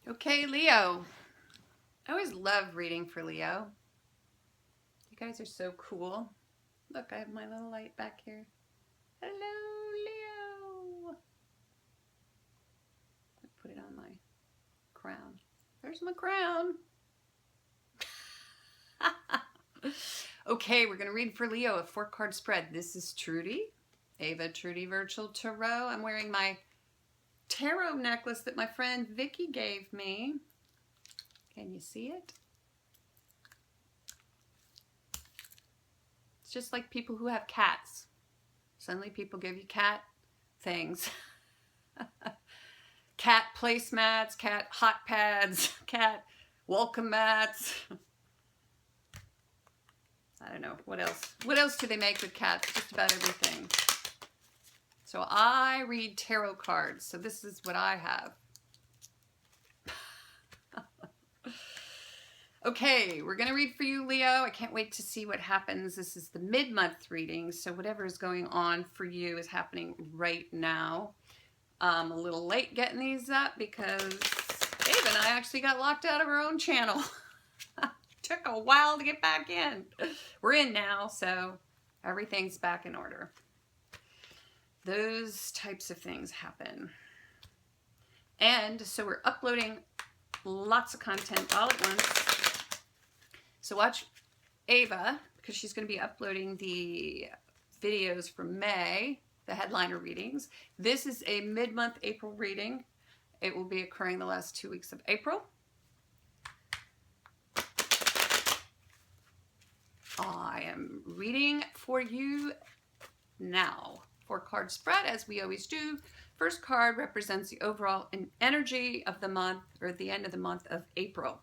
Okay, Leo. I always love reading for Leo. You guys are so cool. Look, I have my little light back here. Hello, Leo. Put it on my crown. There's my crown. Okay, we're going to read for Leo a 4-card spread. This is Trudy, Ava Trudy Virtual Tarot. I'm wearing my tarot necklace that my friend Vicky gave me. Can you see it? It's just like people who have cats. Suddenly people give you cat things. Cat placemats, cat hot pads, cat welcome mats. I don't know, what else? What else do they make with cats? Just about everything. So I read tarot cards, so this is what I have. Okay, we're going to read for you, Leo. I can't wait to see what happens. This is the mid-month reading, so whatever is going on for you is happening right now. I'm a little late getting these up because Ava and I actually got locked out of our own channel. Took a while to get back in. We're in now, so everything's back in order. Those types of things happen. And so we're uploading lots of content all at once. So watch Ava, because she's going to be uploading the videos for May, the headliner readings. This is a mid-month April reading. It will be occurring the last 2 weeks of April. I am reading for you now. 4-card spread, as we always do. First card represents the overall energy of the month, or the end of the month of April.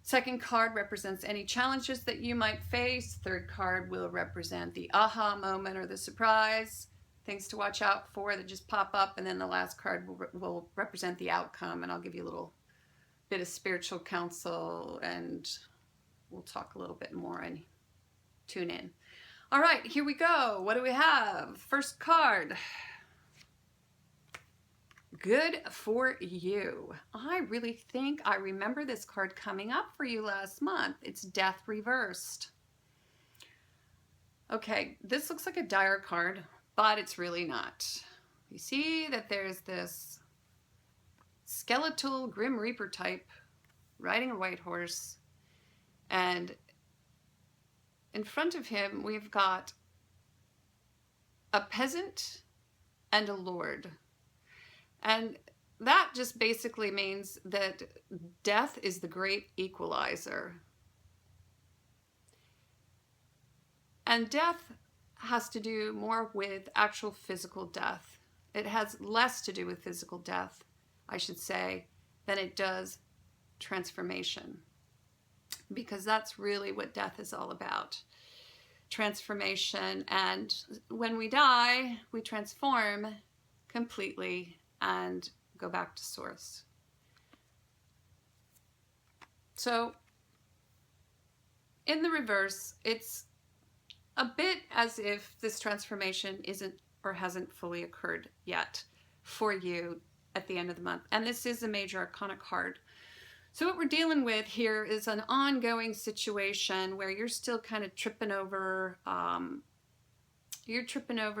Second card represents any challenges that you might face. Third card will represent the aha moment or the surprise, things to watch out for that just pop up. And then the last card will represent the outcome, and I'll give you a little bit of spiritual counsel, and we'll talk a little bit more and tune in. All right, here we go. What do we have? First card. Good for you. I really think I remember this card coming up for you last month. It's Death Reversed. Okay, this looks like a dire card, but it's really not. You see that there's this skeletal Grim Reaper type riding a white horse, and in front of him we've got a peasant and a lord. And that just basically means that death is the great equalizer. And death has to do more with actual physical death. It has less to do with physical death, I should say, than it does transformation. Because that's really what death is all about. Transformation. And when we die, we transform completely and go back to source. So in the reverse, it's a bit as if this transformation isn't or hasn't fully occurred yet for you at the end of the month. And this is a major arcana card. So what we're dealing with here is an ongoing situation where you're still kind of tripping over,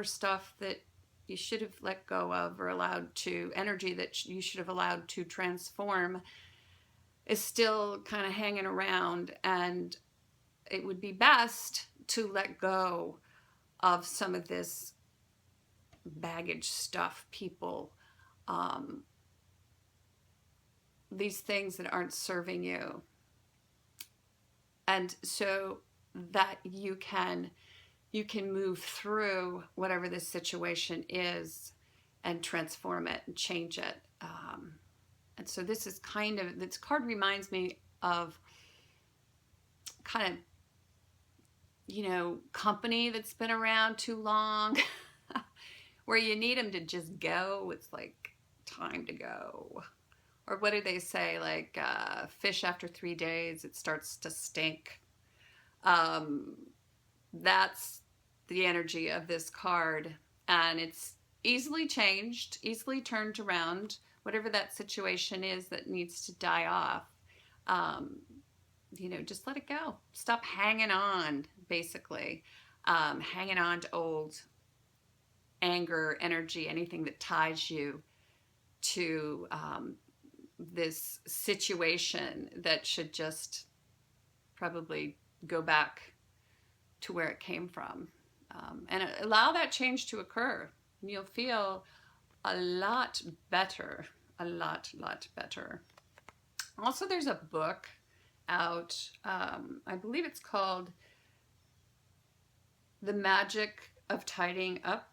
stuff that you should have let go of or allowed to, energy that you should have allowed to transform is still kind of hanging around, and it would be best to let go of some of this baggage stuff, people, these things that aren't serving you, and so that you can move through whatever this situation is and transform it and change it. And so this is this card reminds me of kind of, company that's been around too long, where you need them to just go. It's like time to go. Or what do they say? Like fish after 3 days, it starts to stink. That's the energy of this card, and it's easily changed, easily turned around whatever that situation is that needs to die off. You know, just let it go. Stop hanging on, basically. Hanging on to old anger, energy, anything that ties you to this situation that should just probably go back to where it came from. And allow that change to occur. And you'll feel a lot better, a lot better. Also, there's a book out, I believe it's called The Magic of Tidying Up.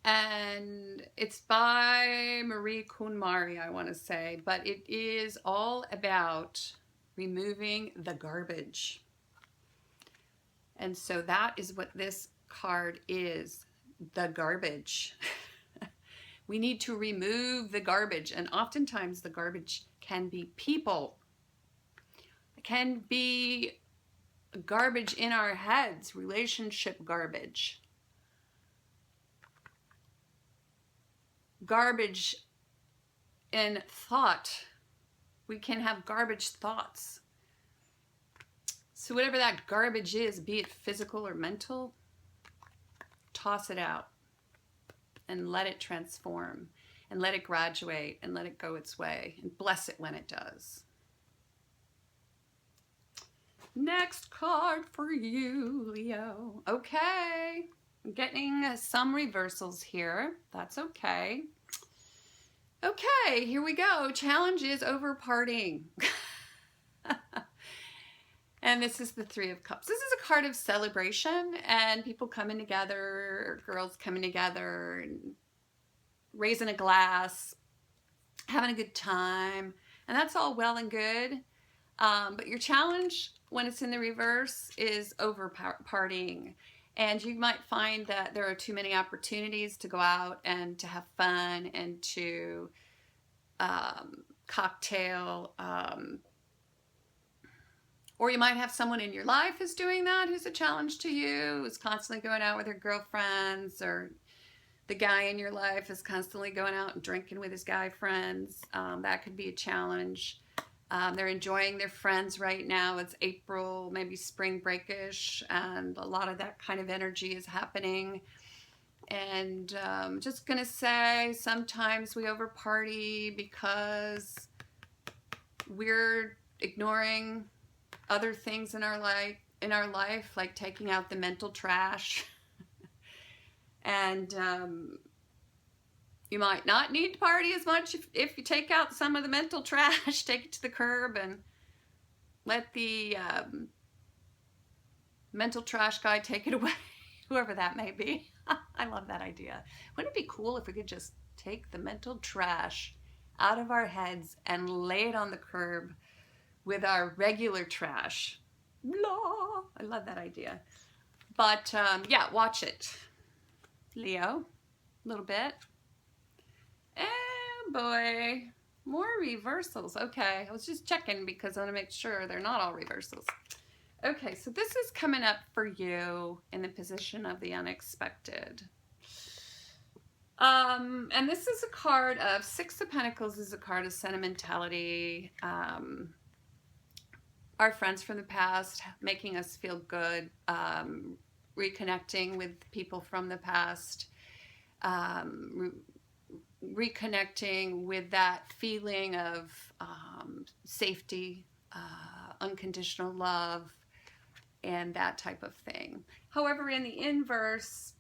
And it's by Marie Kunmari, I want to say, but it is all about removing the garbage. And so that is what this card is, the garbage. We need to remove the garbage, and oftentimes the garbage can be people. It can be garbage in our heads, relationship garbage. Garbage in thought. We can have garbage thoughts. So whatever that garbage is, be it physical or mental, toss it out and let it transform and let it graduate and let it go its way and bless it when it does. Next card for you, Leo. Okay. I'm getting some reversals here. That's okay. Okay, here we go. Challenge is over partying. And this is the Three of Cups. This is a card of celebration and people coming together, girls coming together and raising a glass, having a good time. And that's all well and good. But your challenge when it's in the reverse is over partying. And you might find that there are too many opportunities to go out and to have fun and to cocktail. Or you might have someone in your life who's doing that, who's a challenge to you, who's constantly going out with her girlfriends, or the guy in your life is constantly going out and drinking with his guy friends. That could be a challenge. They're enjoying their friends right now. It's April, maybe spring breakish, and a lot of that kind of energy is happening. And just gonna say, sometimes we over party because we're ignoring other things in our life, like taking out the mental trash. And you might not need to party as much if you take out some of the mental trash, take it to the curb and let the mental trash guy take it away, whoever that may be. I love that idea. Wouldn't it be cool if we could just take the mental trash out of our heads and lay it on the curb with our regular trash? Blah. I love that idea. But yeah, watch it, Leo, a little bit. Oh boy, more reversals. Okay, I was just checking because I want to make sure they're not all reversals. Okay, so this is coming up for you in the position of the unexpected. And this is a card of Six of Pentacles, is a card of sentimentality. Our friends from the past making us feel good, reconnecting with people from the past, reconnecting with that feeling of safety, unconditional love, and that type of thing. However, in the inverse,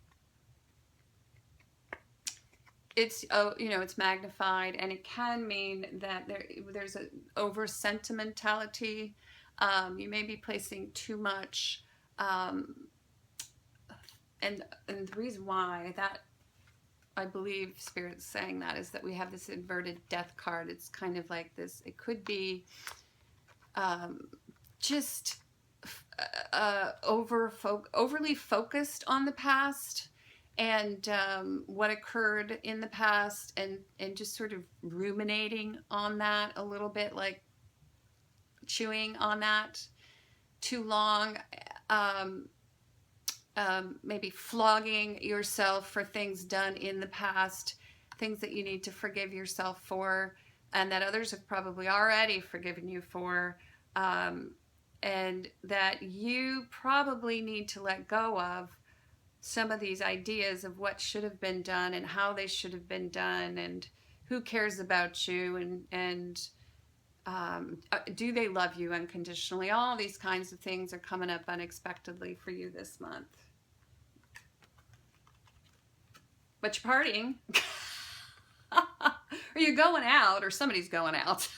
it's it's magnified, and it can mean that there's an over sentimentality. You may be placing too much, and the reason why that I believe Spirit's saying that is that we have this inverted death card. It's kind of like this. It could be just overly focused on the past and what occurred in the past, and just sort of ruminating on that a little bit, like chewing on that too long. Maybe flogging yourself for things done in the past things that you need to forgive yourself for, and that others have probably already forgiven you for, and that you probably need to let go of some of these ideas of what should have been done and how they should have been done and who cares about you and do they love you unconditionally. All these kinds of things are coming up unexpectedly for you this month. But you're partying. Or you're going out, or somebody's going out.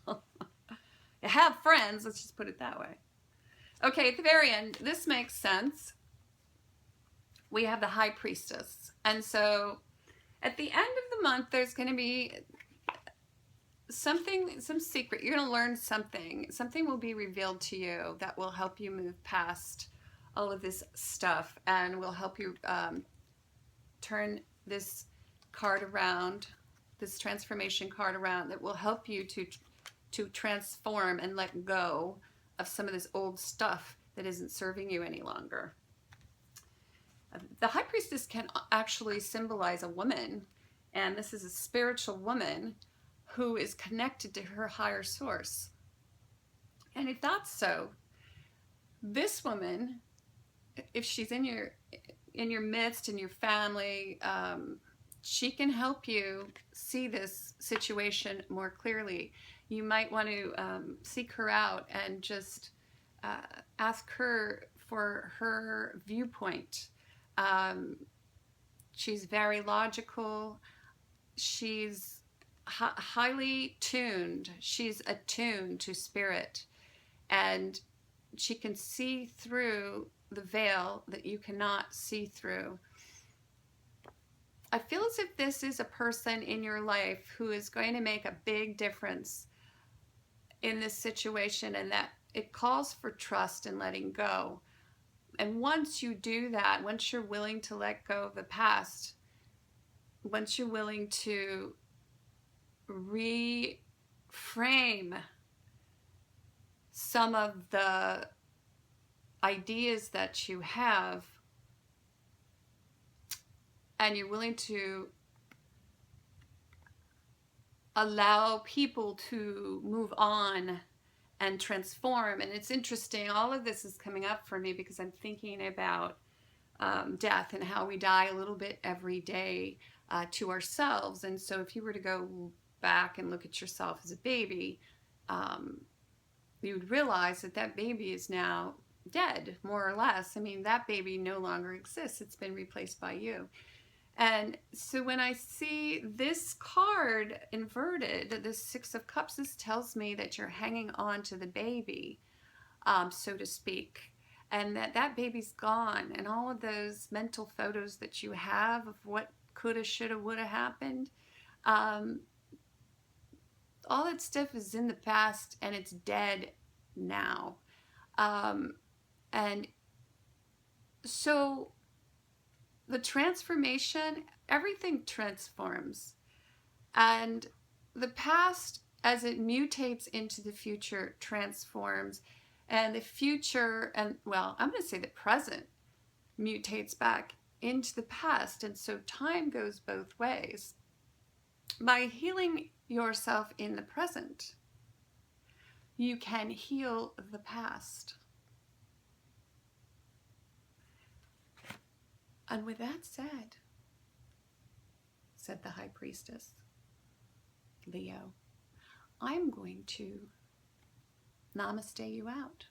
You have friends, let's just put it that way. Okay, at the very end, this makes sense. We have the High Priestess. And so at the end of the month, there's going to be something, some secret. You're going to learn something. Something will be revealed to you that will help you move past all of this stuff and will help you turn this card around, this transformation card around, that will help you to transform and let go of some of this old stuff that isn't serving you any longer. The High Priestess can actually symbolize a woman, and this is a spiritual woman who is connected to her higher source. And if that's so, this woman, if she's in your midst, in your family, she can help you see this situation more clearly. You might want to seek her out and just ask her for her viewpoint. She's very logical. She's highly tuned. She's attuned to spirit, and she can see through the veil that you cannot see through. I feel as if this is a person in your life who is going to make a big difference in this situation, and that it calls for trust and letting go. And once you do that, once you're willing to let go of the past, once you're willing to reframe some of the ideas that you have, and you're willing to allow people to move on and transform. And it's interesting, all of this is coming up for me because I'm thinking about death and how we die a little bit every day to ourselves. And so if you were to go back and look at yourself as a baby, you would realize that that baby is now dead, more or less. I mean, that baby no longer exists. It's been replaced by you. And so when I see this card inverted, this Six of Cups, this tells me that you're hanging on to the baby, so to speak, and that baby's gone. And all of those mental photos that you have of what coulda, shoulda, woulda happened, all that stuff is in the past and it's dead now. And so the transformation, everything transforms. And the past, as it mutates into the future, transforms. And the future, and well, I'm going to say the present, mutates back into the past. And so time goes both ways. By healing yourself in the present, you can heal the past. And with that said the High Priestess, Leo, I'm going to Namaste you out.